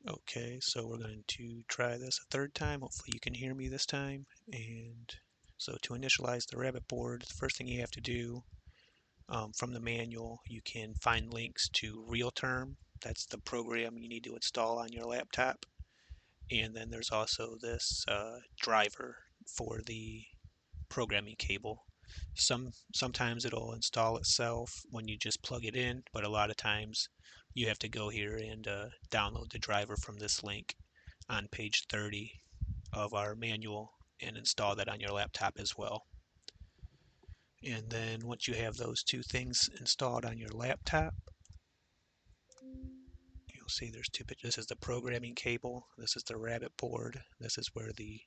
Okay, so we're going to try this a third time. Hopefully you can hear me this time. And so to initialize the rabbit board, the first thing you have to do from the manual, you can find links to RealTerm. That's the program you need to install on your laptop. And then there's also this driver for the programming cable. Sometimes it'll install itself when you just plug it in, but a lot of times you have to go here and download the driver from this link on page 30 of our manual and install that on your laptop as well. And then once you have those two things installed on your laptop, you'll see there's two pictures. This is the programming cable. This is the rabbit board. This is where the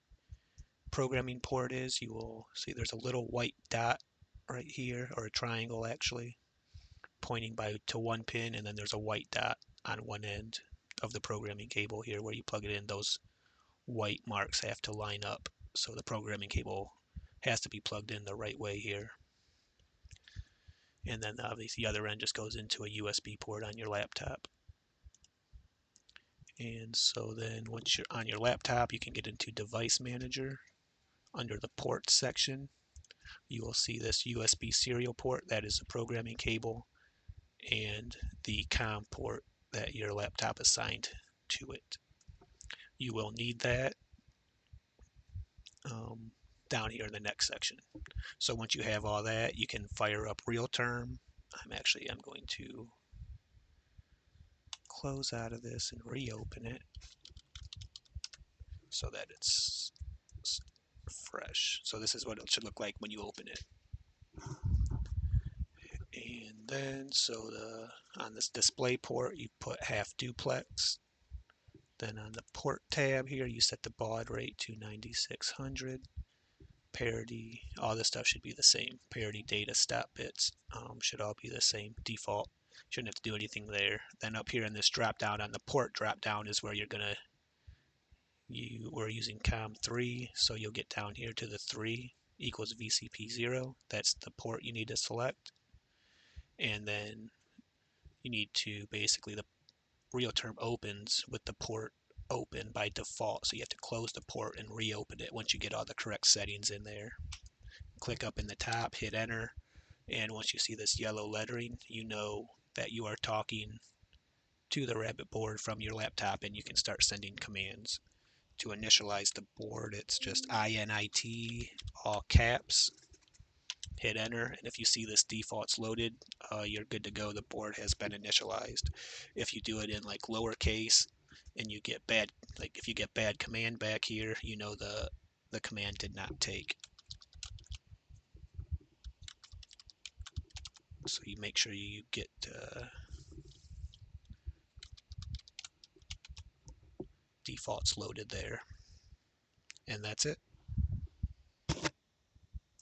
programming port is. You will see there's a little white dot right here, or a triangle actually, pointing to one pin, and then there's a white dot on one end of the programming cable here where you plug it in. Those white marks have to line up, so the programming cable has to be plugged in the right way here. And then obviously the other end just goes into a USB port on your laptop. And so then once you're on your laptop, you can get into Device Manager. Under the Ports section, you will see this USB serial port. That is the programming cable and the COM port that your laptop assigned to it. You will need that down here in the next section. So once you have all that, you can fire up RealTerm. I'm going to close out of this and reopen it so that it's fresh. So this is what it should look like when you open it. And then on this display port you put half duplex. Then on the port tab here you set the baud rate to 9600. Parity, all this stuff should be the same. Parity data stop bits should all be the same default. Shouldn't have to do anything there. Then up here in this drop down on the port drop down is where we're using COM3, so you'll get down here to the 3 equals VCP0. That's the port you need to select. And then you need to basically, the RealTerm opens with the port open by default, so you have to close the port and reopen it once you get all the correct settings in there. Click up in the top, hit enter, and once you see this yellow lettering, you know that you are talking to the rabbit board from your laptop and you can start sending commands. To initialize the board, it's just INIT, all caps, hit enter, and if you see this default's loaded, you're good to go. The board has been initialized. If you do it in like lowercase and you get bad, like if you get bad command back here, you know the command did not take. So you make sure you get defaults loaded there. And that's it.